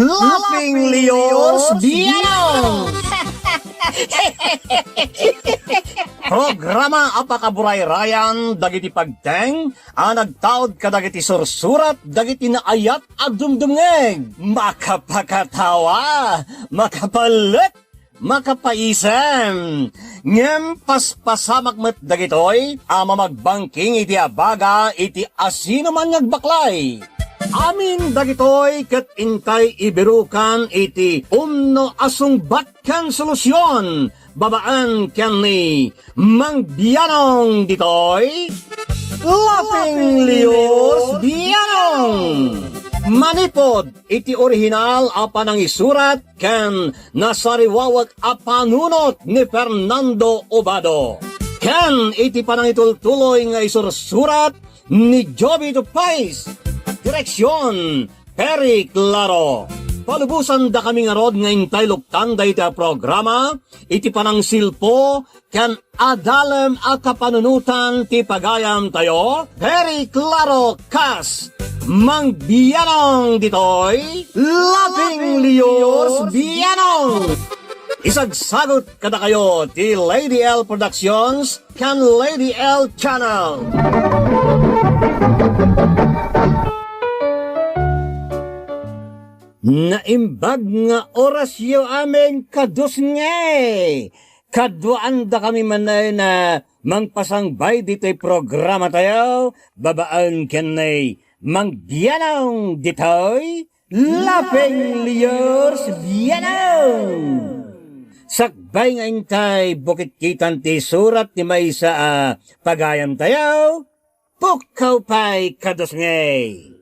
Laughing Leos Biano! Programa apakaburay-rayan dagiti pagteng nagtaod ka dagiti sursurat dagiti naayat agdumdumngeg makapakatawa makapalit makapaisem ngem paspasamak met dagitoy magbangking iti abaga iti asino man ngagbaklay. Amin dagitoy ket intay ibirukan iti umno asungbat ken solusyon babaan ken ni Mang Bianong ditoy Laughing Leos Bianong manipod iti orihinal apanang isurat ken nasariwawat apanunot ni Fernando Obado ken iti panangitultuloy nga isursurat ni Joby Tupais. Direksyon, Perry Claro. Palubusan da kami nga rod nga intay luktan da iti programa, iti panang silpo, kan adalem a kapanunutan ti pagayam tayo, Perry Claro Kas, Mang Bianong ditoy, Laughing Leos Bianong. Isagsagot kada kayo ti Lady L Productions, kan Lady L Channel. Naimbag nga orasyo amin kadus ngay. Kaduan da kami manay na mangpasangbay dito'y programa tayo. Babaan kanay Mang Bianong dito'y Laughing Leos Bianong. Sakbay nga intay bukit kitan ti surat ti may sa pagayam tayo. Pukaw pa'y kadus ngay.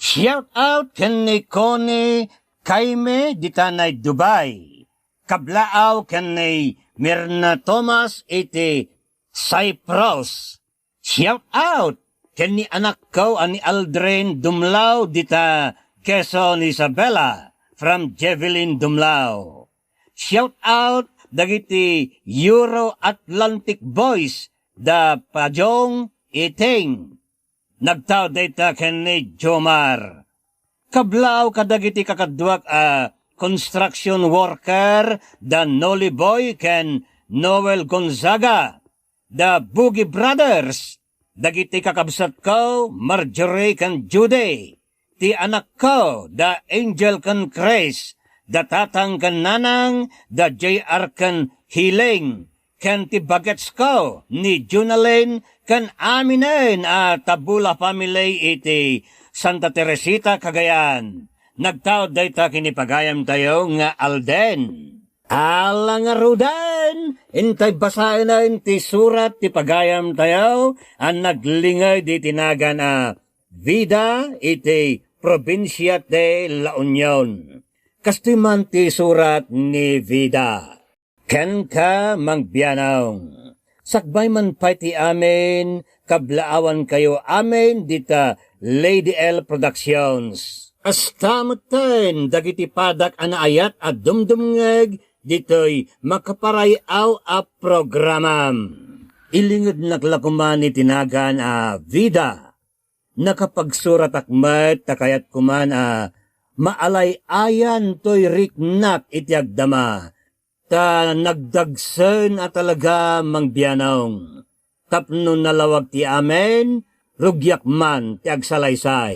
Shout out ken ni Connie Kaime ditanay Dubai. Kablaaw ken ni Mirna Thomas iti Cyprus. Shout out ken ni anak ko ani Aldrin Dumlao dita Quezon Isabela from Jevelin Dumlao. Shout out dagiti Euro Atlantic Boys da Pajong Iting. Nagtao data ken ni Jomar. Kablaaw kadagiti kakadwak construction worker da Noli Boy ken Noel Gonzaga. Da Boogie Brothers. Dagiti kakabsat ko Marjorie ken Judy. Ti anak ko da Angel ken Chris. Da tatang ken Nanang da JR ken Hiling. Ken ti bagets ko ni Junalyn ken aminen Tabula family iti Santa Teresita Cagayan. Nagtaod dayta kini pagayam tayo nga Alden. Ala nga rudan, intay basahin na inti surat ti pagayam tayo ang naglingay di tinagan Vida iti Provincia de La Union. Kastiman ti surat ni Vida. Ken ka Mang Bianong. Sakbay man pa ti amin, kablaawan kayo amin dita Lady L Productions. Astamuten dagiti padak anaayat at dumdumngeg dito'y makaparayaw a programam. Ilingid naklakuman ni tinagan Vida. Nakapagsurat akmet takayat kuman maalay ayan to'y riknak itiagdama. Ta nagdagsen talaga Mang Bianong. Tapno nalawag ti amen, rugyak man ti agsalaysay.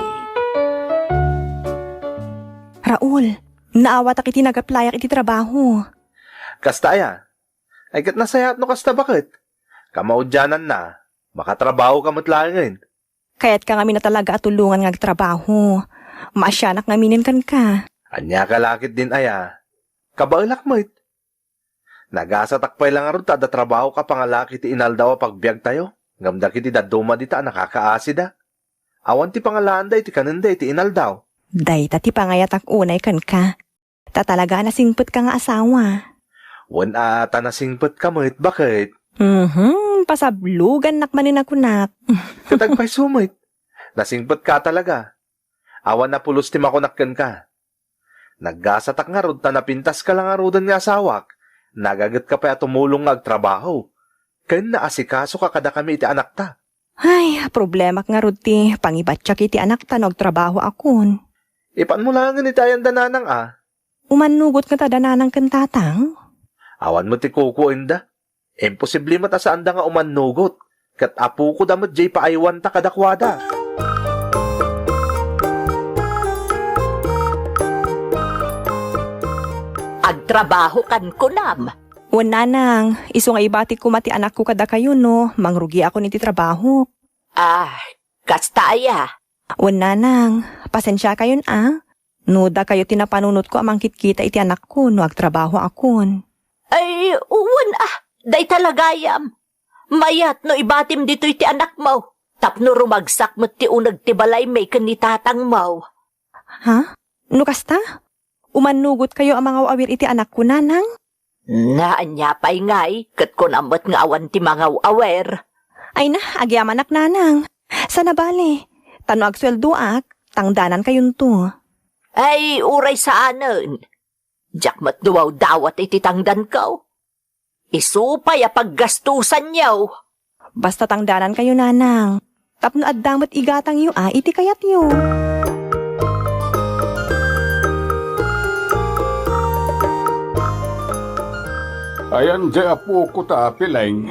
Raul, naawat ak iti nag-applyak iti trabaho. Kastaya, ay kat nasayat no kasta bakit? Kamaudyanan na, makatrabaho ka matlangin. Kaya't ka kami na talaga atulungan ngagtrabaho. Maasyanak ngaminin kan ka. Anya ka lakit din aya, kabailak mo it. Nagasatakpay lang arun ta da trabaho ka pangalaki ti inaldaw pagbiag tayo. Ngamda kiti daduma dita nakakaasida. Awan ti pangalanday ti kananda ti inaldaw. Day ti pangayat ak unay kan ka. Tatalaga nasingput ka nga asawa. Wan ata nasingput ka mo it bakit? Pasablugan nakmanin ako nak. Katagpay sumit. Nasingput ka talaga. Awan na pulos ti makunakkan ka. Naggasatak nga rod ta napintas ka lang arudan nga asawak. Nagagat ka pa tumulong agtrabaho. Kaya naasikaso ka kada kami iti anak ta. Ay, problema nga rod ti pangibatsak iti anak ta nagtrabaho akon. Ipan mo lang ni tayan dananang Umanugot nga tadananang kantatang? Awan mo ti kukuin da. Imposible mata saan da nga umanugot. Kat apo ko damot jay paaywan ta kadakwada. Agtrabaho kan kunam. Wala nang, iso nga ibati ko mati anak ko kada kayo no, mangrugi ako niti trabaho. Kasta aya. Wala nang, pasensya kayon Nuda kayo tinapanunot ko amang kitkita iti anak ko no agtrabaho akon. Ay, uwan day talagayam. Mayat no ibatim dito iti anak mo. Tapno rumagsak mo ti unag ti balay may kanitatang mo. Ha? No kasta? Umanugot kayo ang mga awir iti anak ko nanang? Naanya pa'y ngay, kat kun amot nga awan ti mga awer. Ay na, agyaman ak nanang. Sana bale, tano agsweldo tangdanan kayon to. Ay, uray sa anon. Diyak mat duwaw dawat iti tangdan ko. Isupay paggastusan niyo. Basta tangdanan kayo nanang. Tapno addamot igatang yu iti kayat yu. Ayan di apo ko ta, Pileng.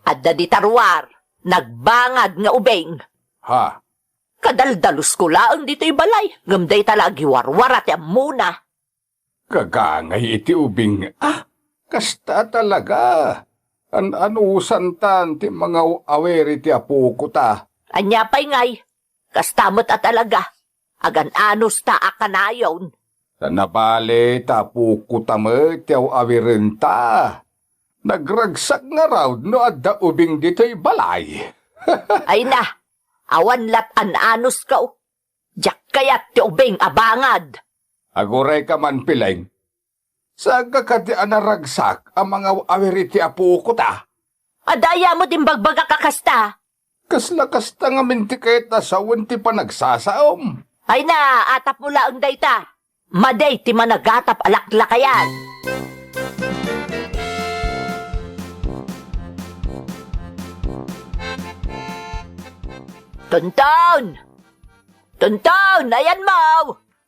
Adda di tarwar, nagbangad nga ubeng. Ha? Kadaldalus ko laang dito'y balay, gamday talagi warwarat yan muna. Kagangay iti ubing. Kasta talaga. Anusan tan ti mga aweri ti apo ko ta. Anya pa'y ngay, kastamot at talaga. Agan anos ta akanayon. Nabale tapo ko ta mo ti awirin ta. Nagragsak nga raw no adda ubing dito'y balay. Ay na, awan lat an anos ka. Diyak kayat ti ubing abangad. Aguray ka man, Pileng. Saga ka ti anaragsak ang mga aweri ti apo ko ta. Adaya mo din bagbaga kakasta. Kasla-kasta nga minti kahit nasawan ti pa nagsasaom. Ay na, atap mo laang dayta. Maday ti managatap alaklakayan. Tonton! Tonton! Ayan mo!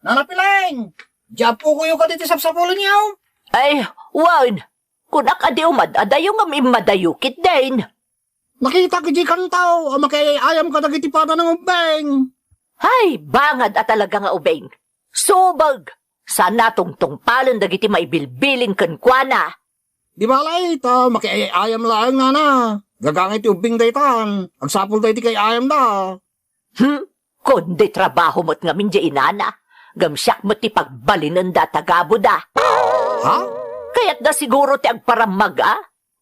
Nanapileng! Diyan po ko yung kaditi sapsapulo niyo. Ay, wan! Kunak adi umad, adayo nga may madayukit din. Nakita ko di kantaw, o makiayam ka dagiti pada ng ubeng. Hay, bangad at talaga nga ubeng. Subag! Saan natong tungpalan dagiti maibilbilin kankwana? Di ba lay, ito, makiayam lang nana. Gagangit yung ubing daytan. Agsapul dayti kay ayam da. Kundi trabaho mo't nga minja inana. Gamsyak mo't ti pagbalinan da tagabo da. Ha? Kaya't da siguro ti agparamag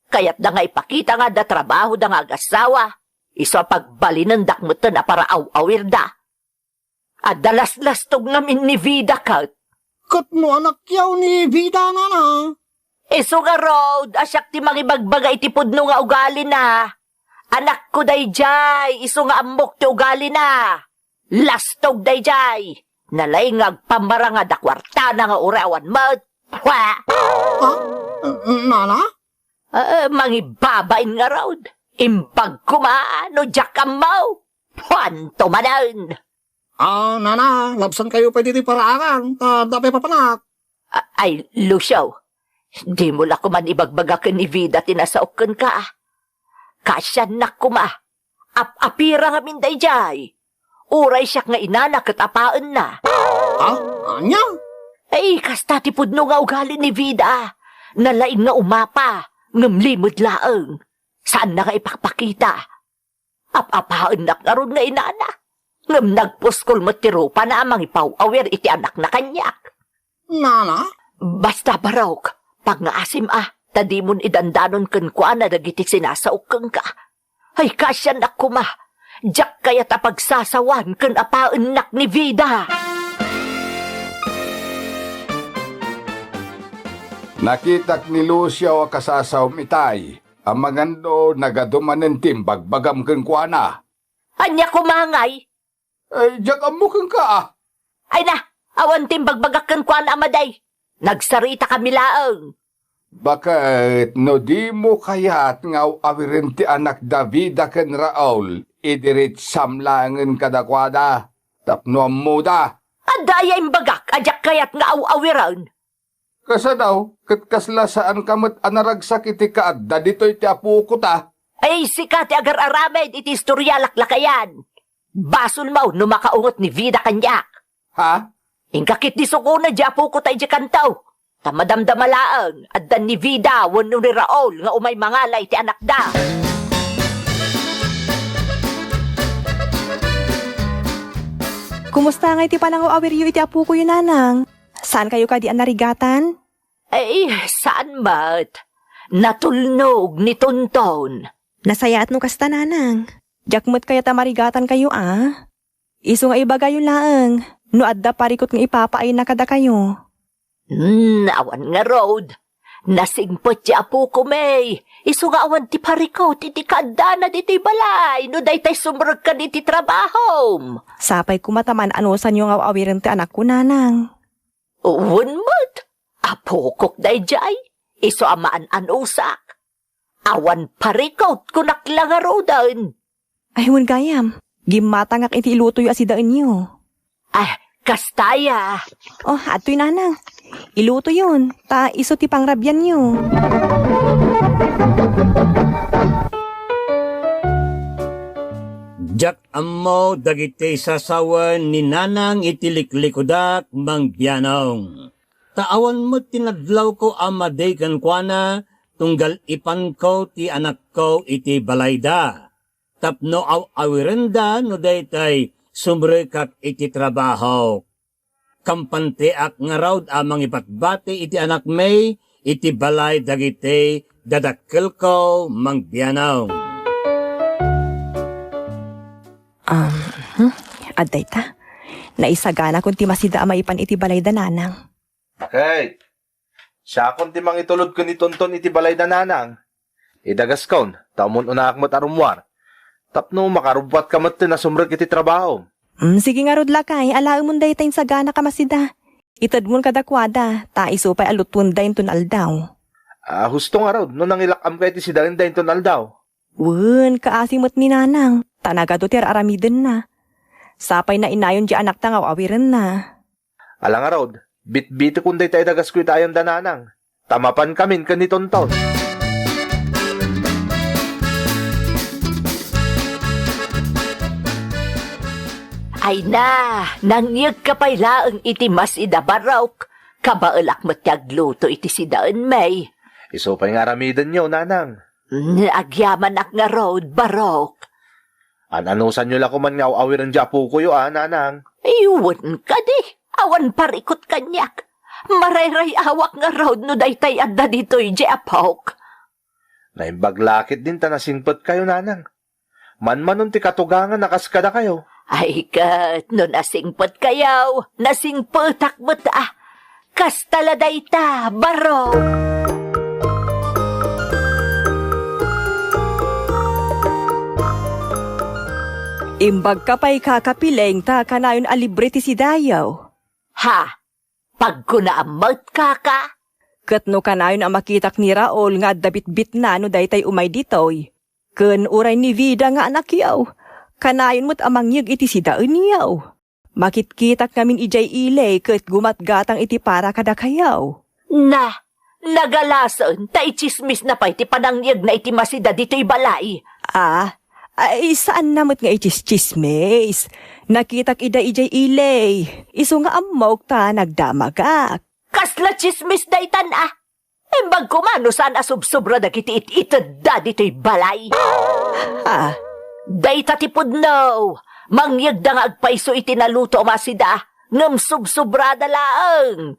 Kaya't da nga ipakita nga da trabaho da nga agasawa. Iso pagbalinan dak mo't na para awawir da. At dalas-lastog namin ni Vida kat. Kat mo anak yaw ni Vida nana. Iso nga road, asyak ti mangibagbaga iti pudno nga ugali na. Anak ko dayjay, iso nga amok ti ugali na. Lastog dayjay. Nalay nga agpambara nga dakwarta na nga urawan mo. Ha? Nana? Mangibabain nga road. Imbag kumaano, jakam mo. Puanto manan. Nana, labsan kayo pwede di paraakan. Dapat papanak. Ay, Lucio. Di mo la kuman ibagbaga ka ni Vida tinasaokan ka. Kasyan na kuma. Apira nga minday jay. Uray siya nga inanak at apaan na. Anya? Ay, kasta ti pudno nga ugali ni Vida. Nalain nga umapa. Ngamlimod laang. Saan na nga ipakpakita? Apapaan na karon nga inana. Ngam nagpuskol mo tirupa na amang ipaw-awir iti anak na kanyak. Nana? Basta barok. Pag nga asim tadi mon idandanon ken kwa na dagiti sinasaukeng ka. Ay kasyan ako Diyak kaya tapagsasawan ken apaan nak ni Vida. Nakitak ni Lucio kasasaw mitay. Ang magando nagadumanen timbag bagam keng kuana. Anya kumangay. Ay, diyak amukeng ka Ay na, awan timbag bagak ken kwa na amaday. Nagsarita kami laang. Bakit no di mo kayat ngaw awirin ti anak Davida ken Raul idirit samlangen kadakwada. Tapno muda, Adaya imbagak, ajak kayat nga aw-awiran. Kasa daw, katkasla saan kamot anaragsak iti kaadda dito iti apo ko ta. Ay, sikati agar aramed, iti istorya laklakayan. Basul mo, no makaungot ni Vida kanyak. Ha? Ingkakit di suko na japo ko tayo kantaw. Tamadamdamalaang, addan ni Vida, wano ni Raul, nga umay mangalay ti anak da. Kumusta nga iti panangaw awiryo iti apo ko yun, nanang? Saan kayo ka di narigatan? Ay, saan ba't? Natulnog ni Tonton. Nasayaat no kasta, nanang. Jakmut kaya tamarigatan kayo, ah? Iso nga iba kayo laang. No adda parikot nga ipapaay na kada kayo. Awan nga road. Nasingpot ti apo ko, may. Iso nga awan ti parikot, iti kada na diti balay. No day tay sumrag ka diti trabaho. Sapay kumataman anosan yung awawiran ti anak ko, nanang. Uwan mo't. Apo kok day jay. Iso amaan anusak. Awan parikot kunak lang nga rodan. Ay, hun gayam. Gimatangak iti iluto yung asidaan niyo. Ay, kastaya. Oh, ato'y nanang. Iluto yun. Ta iso ti pangrabyan niyo. Jak ammo dagiti sasawan ni nanang itiliklikod mang biyanong. Taawan mo tinadlaw ko amaday kan kuana, tunggal ipan ko ti anak ko iti balayda. Tapno aw-awirenda no daytay sumrekak iti trabaho. Kampante ak nga raud amang ipatbati iti anak may, iti balay dagiti dadakkel ko mang biyanong. Aday ta. Naisagana kung ti masida maipan iti balay dananang. Okay. Siya kung timang itulod ko ni Tonton iti balay da nanang. Idagas kaon, taumon unaak mo't arumwar. Tapno makarubwat ka mo't na sumrag iti trabaho. Sige nga rod lakay, alaang mong daytayin sagana ka masida. Itad mo kadakwada, ta iso pa'y alutun dayin tunal daw. Husto nga raw, no nang ilakam ka iti si darin dahin tunal daw. Wun, kaasimot ni nanang. Tanaga do tira aramiden na. Sapay na inayon di anak tangaw awiran na. Alang nga raw, bit-bit kunday tayo dagas ko itayon da nanang. Tamapan kamin ka ni Tonton. Ay na, nangyag ka pa'y laang iti mas idabarok. Kabaelak matyagluto iti sidaan may. Iso pa'y nga ramidan nyo, nanang. Agyaman ak nga road, barok. Ananusan nyo lang kuman nga awiran di apo ko nanang. Iwan ka di, awan parikot kanyak. Marayray awak nga road no daytay adda dito'y di apok. Naimbaglakit din tanasingpot kayo, nanang. Manmanon ti katugangan nakaskada kayo. Ay kat, no nasingpot kayaw, nasingpotak mo ta. Kastaladay ta, barok. Imbag ka pa'y kakapileng ta kanayon alibre ti si dayaw. Ha? Pag kunaamot ka ka? Kat no kanayon ang makitak ni Raul nga dabit-bit na no daytay umay ditoy. Ken uray ni Vida nga anak yaw. Kanayon mo't amangyag iti si daan yaw. Makitkitak namin ijay ilay kat gumatgatang iti para kada kayaw. Na, nagalason, ta ichismis na pa iti panangyag na iti masida dito'y balay. Ay saan namot nga itis-chismis? Nakitak ida ijay ilay. Iso nga amok ta nagdamagak. Kasla chismis daytan Imbag kumano saan asubsobra dagiti ititad da dito'y balay. Dayta tipod no. Mangyag da nga agpaiso itinaluto masida. Ngam subsobrada laang.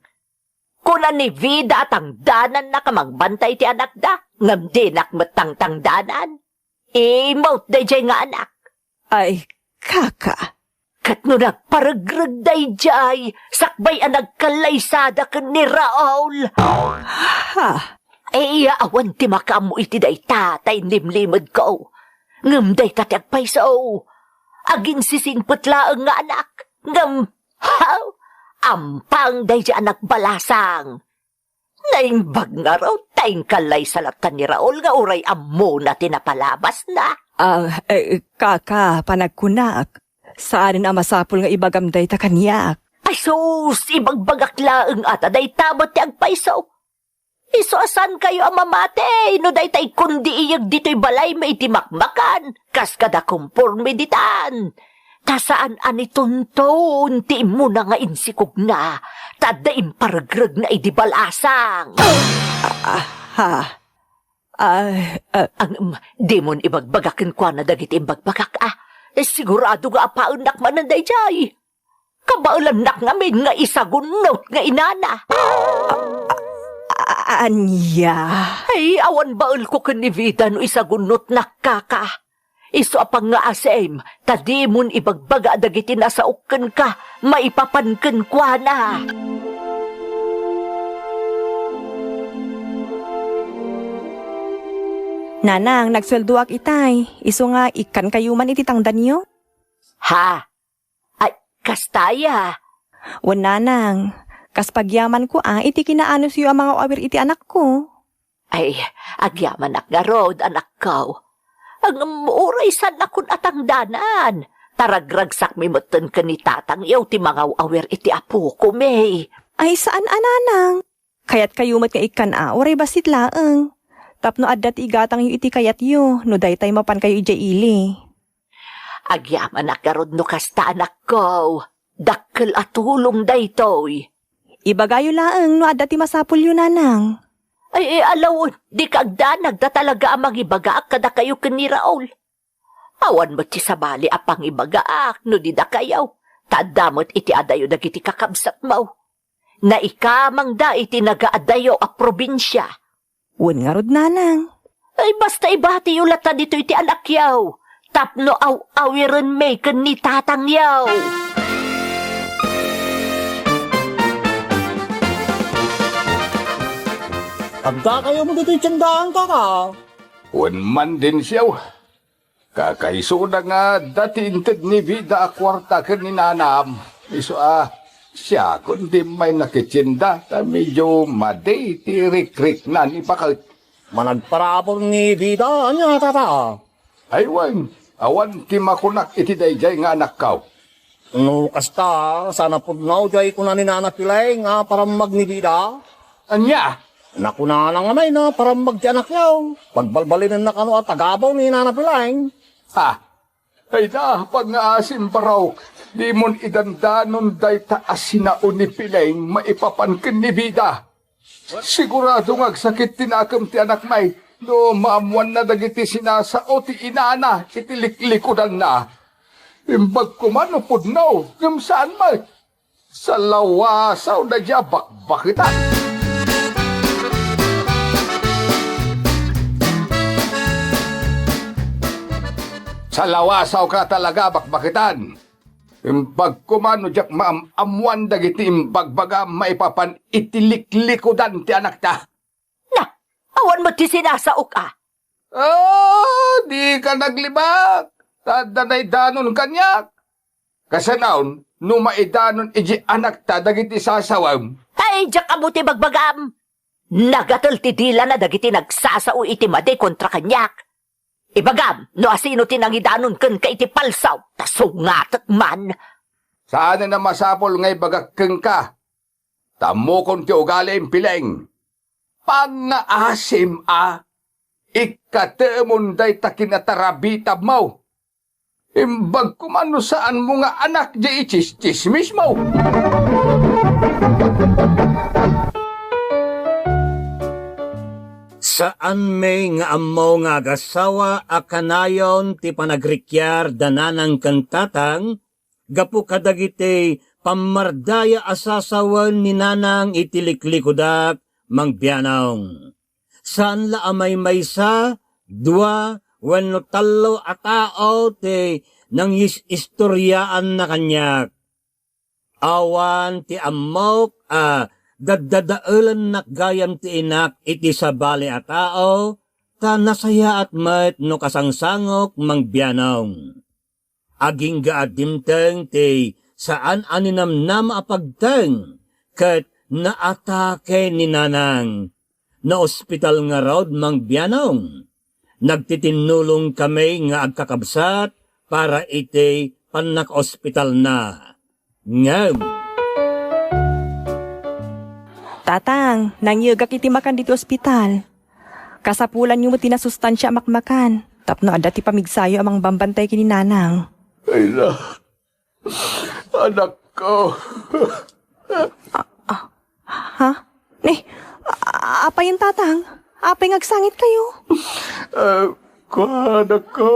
Kuna ni Vida at ang danan na kamagbantay ti anak da. Ngam dinak matang-tang danan. Mout dayjay nga anak. Ay, kaka. Kat no nagparagrag dayjay. Sakbay ang nagkalaysada ka ni Raul. Awan ti makamu iti day tatay nimlimod ko. Ngam day tatag paiso. Aging sisingpot laang nga anak. Ngam, ampang day di anak balasang. Naimbag nga raw, tayong kalay salatan ni Raul nga uray amo na tinapalabas na. Kaka, panagkunak. Saan na masapul nga ibagam day ta kanyak? Ay sus, ibagbagak laeng ata day tabot ti agpaiso. Iso asan kayo ang mamate, no day tay kundi iyag dito'y balay may itimakmakan, kas kada kumporme ditan. Tasaan ani tunton, ti mo na nga insikog na, tada imparagrag na idibalasang. Di mon ibagbagakin kwa na dagit imbagbagak sigurado nga apaunak mananday jay. Kabaulanak ngamin nga isagunot nga inana. Anya? Ay, awan baul ko kanivida no isagunot na kaka. Iso apang nga asem, tadi mon ibagbaga dagiti nasauken ka, maipapanken kwa na. Nanang, nagsweldoak itay. Iso nga ikan kayo man ititangdan niyo? Ha? Ay, kastaya. Wan nanang, kas pagyaman ko iti kinaano siyo ang mga awir iti anak ko. Ay, agyaman akgarod, anak ko. Ang uray san akon atangdanan. Taragragsak mi matan ka ni tatang yaw ti mga awir iti apo ko, may. Ay, saan ananang? Kayat kayo mat nga ikan oray basit laeng. Tapno addat igatang yu iti kayat yu, no daytay mapan kayo ija ili. Agyaman akgarod no kasta anak ko. Dakkel atulong daytoy. Ibagayo laeng no addat ti masapul yu nanang. Ay, alaw, di kagda nagdatalaga ang magibagaak kada kayo kani Raul. Awan mo ti sabali apang ibagaak no di da kayaw. Tadamot iti adayo dagiti kakabsat mo. Na ikamang da iti nagaadayo a probinsya. Wan nga rod nanang. Ay, basta ibati yung lata dito iti anak yaw. Tapno awiran may kani tatang yaw. Agda kayo mo dito yung tiyandaan ka ka. Wan man din siyaw. Kakaiso na nga dati inted ni vida akwarta ka ni nanam. Iso siya kundi may nakitsinda ta medyo maday tirik-rik na ni bakit. Managparapor ni Vida niya tata. Ay awan ti makunak iti dayjay nga anak kaw. No kasta, sana pudnaw jay ko na ni nanapilay nga para magnibida. Anya? Nakuna na nga may na para magtianak yaw. Pagbalbalin na kano at tagabaw ni nanapilay. Ha? Ay pag nga asim paraw, di mon idandanon day taas na unipilaing maipapankin ni vida. Sigurado ngagsakit tinakam ti anak may, no maamuan na dagiti sinasao ti inana, itilik-likodan na. Imbag kumano pudnaw, saan may? Sa lawasaw na dya bakbakitan. Sa lawasaw ka talaga bakbakitan. Imbag kumano jak maamuan dagiti imbagbaga maipapan itilik-likodan ti anak ta. Na, awan mo ti sinasaok Di ka naglibak. Tadanay danon kanyak. Kasanaon, numaidanon iji anak ta dagiti sasawam. Ay, jak amuti bagbagam. Nagatal ti dila na dagiti nagsasao iti made kontra kanyak. Ibagam, no asino tinangidanon ken ka iti palsaw, tasungatat man. Saan na masapol ngay bagakeng ka? Tamo kon ti ugali impileng. Pangaasim ikatemon day takinatarabitab mo. Imbag kumano saan mo nga anak di ichis-chismis mo. Saan may nga amaw nga agasawa akanayon ti panagrikyar dananang kantatang, gapu kadagiti pamardaya asasawan ni nanang itilik-likodak mangbianong. Saan la amay maysa, dua, wenno tallo a tao ti nang istoryaan na kanyak. Awan ti amok daddadaulan nakgayam ti inak iti sabali a tao, ta nasaya at met no kasangsangok mangbianong. Aging gaadimteng ti saan aninamnam apagteng, ket naatake ni nanang. Na ospital nga raod mangbianong. Nagtitinulong kami nga agkakabsat para iti panak ospital na. Ngam. tatang, nangyagak iti makan dito ospital. Kasapulan yung mo tinasustansya makmakan. Tapno ada ti pamigsayo amang bambantay kini nanang. Ay na, anak ko. Ha? Apa yung tatang? Apa yung agsangit kayo? Anak ko,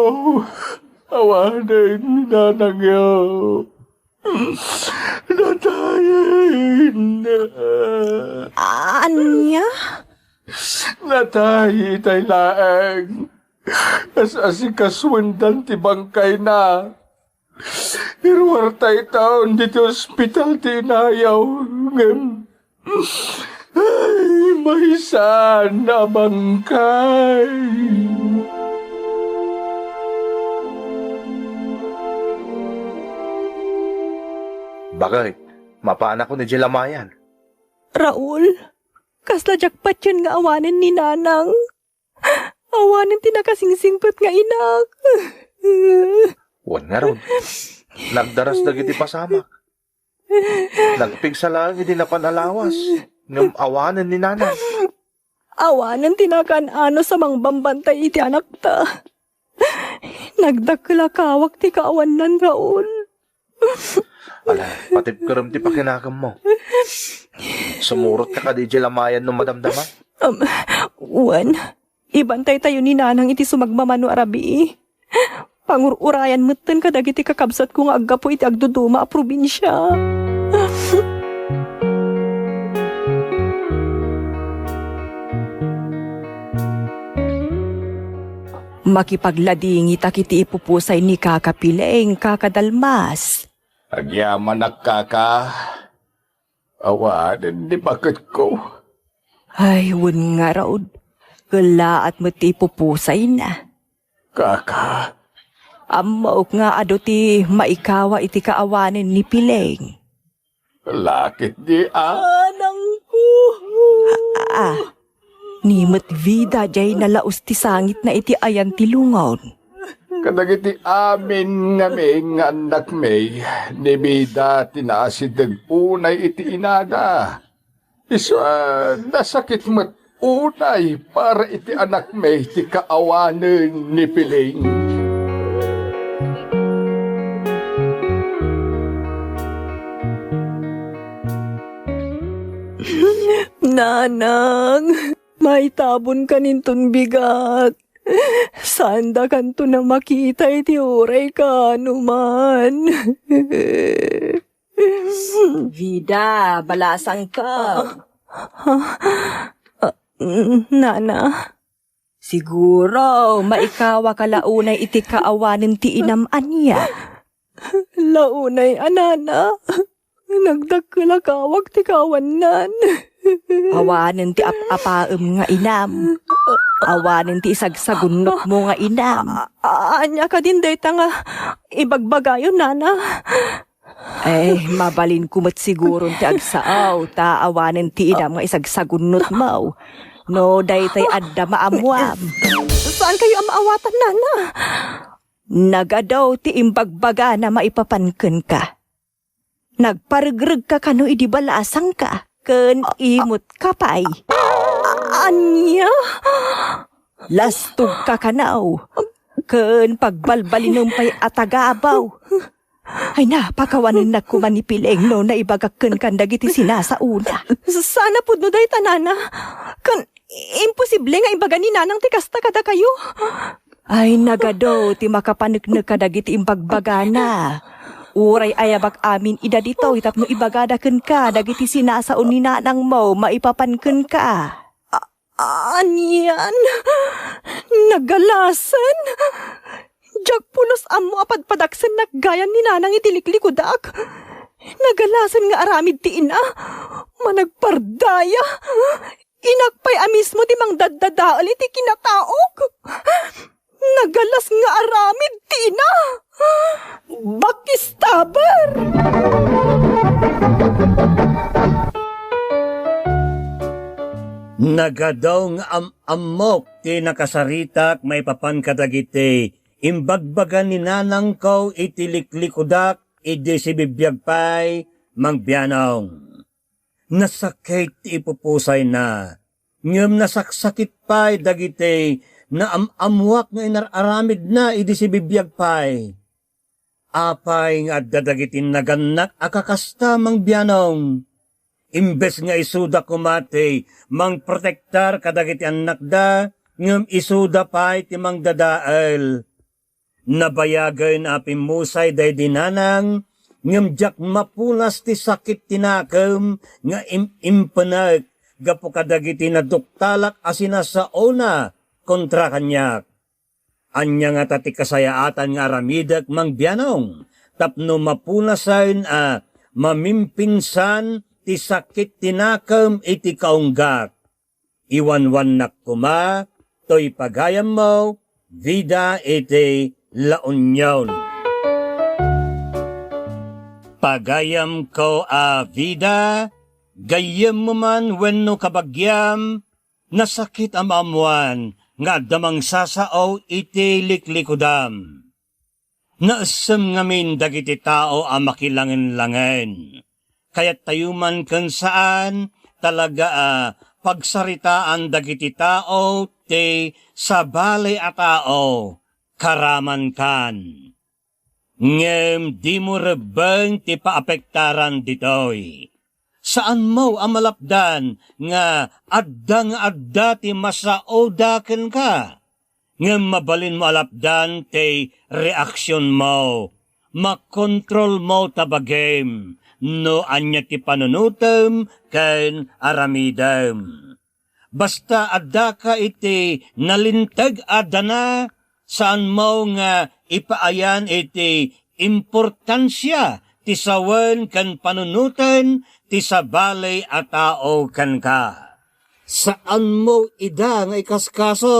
awanin ni nanang yaw. Natayin na. Anya? Natayi tay laeng. As asikaswendan ti bangkay na. Irwar tay taon dito ospital ti inayaw. Ngem. Ay, mahisan na bangkay. Bagay, mapaan ako ni Jelamayan. Raul, kasla jakpat yun nga awanin ni nanang. Awanin tinakasingsingkot nga inak. Wan nga ron. Nagdaras dagiti pasamak. Nagpigsa lang hindi napanalawas. Ngam awanan ni nanay. Awanin tinakan ano sa mang bambantay iti anak ta. Nagdakla kawak ti kaawanan, Raul. Ala, patip karam ti pakinakam mo. Sumurot ka di Jelamayan nung madamdaman. Uwan, ibantay tayo ni nanang iti sumagmamano arabi. Pangururayan mutten ka dagiti kakabsat kong aggapo iti agduduma a probinsya. Makipagladingi takiti ipupusay ni kakapileng kakadalmas. Agyaman na kaka. Awanin ni bakit ko. Ay, wun nga raod. Gala at mati ipupusay na. Kaka. Amaok nga ado ti maikawa iti kaawanin ni Pileng. Lakit di Anang ko. Nimot vida jay nalaos ti sangit na iti ayan ti lungaw. Kadagiti amin nga may nga anak may, ni Bida tinaasideg unay iti inada. Nasakit mo't unay para iti anak may ti kaawanan ni Piling. Nanang, may tabon ka nintong bigat. Sanda kanto na makita iti oray ka naman. Vida, balasang ka. Nana, siguro maikawa ka launay iti kaawanin ti inaman niya. Launay, anana. Nagdagkala kawag ti kawanan. Awanin ti apaem nga inam. Awanin ti isagsagunok mo nga inam. Anya ka din dayta nga ibagbagayon, nana. Mabalin kumot siguro ti agsaaw. Ta awanin ti inam nga isagsagunot mo. No, daytay adda maamuam. Saan kayo amaawatan, nana? Nagadaw ti imbagbaga na maipapanken ka. Nagparegreg ka kano idibalasang ka. Ken imot kapay. Anya? Lastog ka kanaw. Ken pagbalbalinom pay atagabaw. Ay na, pakawanin na kumanipileng no na ibagakken kan dagiti sinasauna. Sana pud no day tanana. Kan imposible nga ibaga ni nanang ti kasta kada kayo. Ay nagado ti makapaneknek ka dagiti imbagbaga na. Uray ayabak amin ida dito itapno ibagadaken ka dagiti sinasaon ni nanang mo maipapanken ka. Anyan? Nagalasan? Jak pulos amo apadpadaksan naggayan ni nanang itiliklikуdak. Nagalasan nga aramid ti ina. Managpardaya. Inakpay amismo ti mang daddadaal iti kinataok. Nagalas nga aramid ti ina. Bakistabar! Nagadaw nga amok ti nakasaritak may papan kadagiti. Imbagbagan ni nanang ko itiliklikуdak idi si bibiyag pay mangbianong. Nasakit ti ipupusay na. Ngem nasaksakit pa'y dagiti na amwak nga inararamid na idi si bibiyag pa'y. Apay nga dadagitin naganak akakasta mang biyanong. Imbes nga isuda kumate, mang protektar kadagiti anak da, ngem isuda pa'y timang dadael. Nabayagan apimusay day dinanang, ngem jak mapulas ti sakit tinakam, nga impanag, gapo kadagiti na duktalak asina sa ona kontra kanyak. Anya nga tati kasayaatan nga aramidak mang biyanong, tapno mapulasan mamimpinsan ti sakit tinakam iti kaunggak. Iwanwan nak kuma, to'y pagayam mo, vida iti La Union. Pagayam ko vida, gayam mo man wenno kabagyam, nasakit ang amuan, nga damang sasao iti liklikudam. Naasam ngamin dagiti tao ang makilangan-langan. Kaya't tayo man kung saan talaga pagsaritaan dagiti tao ti sa balay a tao karaman kan. Ngem di mo rebeng ti paapektaran ditoy. Saan mo ang malapdan nga adda ti masaodaken ka? Ngem mabalin mo alapdan ti reaksyon mo. Makontrol mo tabagem. No anya ti panunutem ken aramidem. Basta adda ka iti nalintag adana, saan mo nga ipaayan iti importansya ti sawen ken panunuten ti sabalay a tao ken ka. Saan mo ida nga ikaskaso?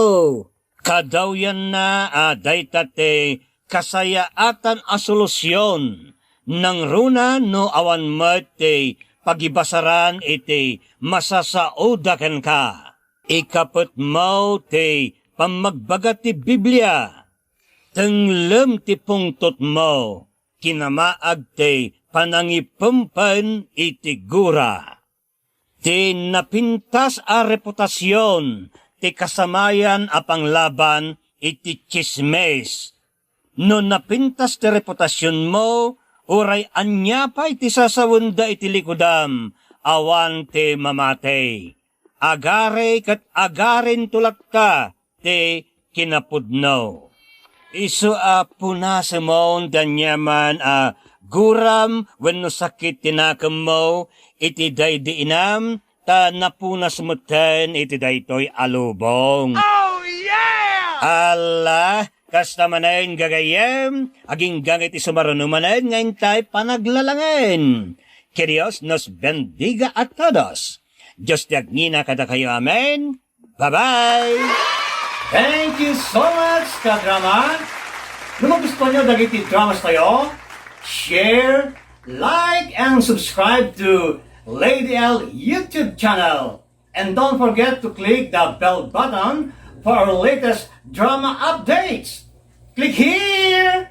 Kadawyan na dayta ti kasayaatan a solusyon nang runa no awan met ti pagibasaran iti masasaodaken ka. Ikapet mo ti pamagbagat ti Biblia. Tenglem ti pungtot mo, kinamaag ti panangipempen iti gura. Ti napintas a reputasyon, ti kasamayan a panglaban iti chismes. No napintas ti reputasyon mo, uray anya pa iti sasawenda iti likudam, awan ti mamate. Agare kat agarin tulak ka, ti kinapudno. Isu punasemon danyaman guram wenno sakit tinakam mo, iti daydi inam, ta napunas meten iti daytoy alubong. Oh yeah! Allah! Kasta manayin gagayem, aging gangit isumarunumanan ngayon tayo panaglalangan. Que Dios nos bendiga a todos. Diyos diagnina kada kayo, amen. Bye-bye! Thank you so much, ka-drama. Kung magustuhan nyo dagiti dramas tayo, share, like, and subscribe to Lady L YouTube channel. And don't forget to click the bell button for our latest drama updates. Click here!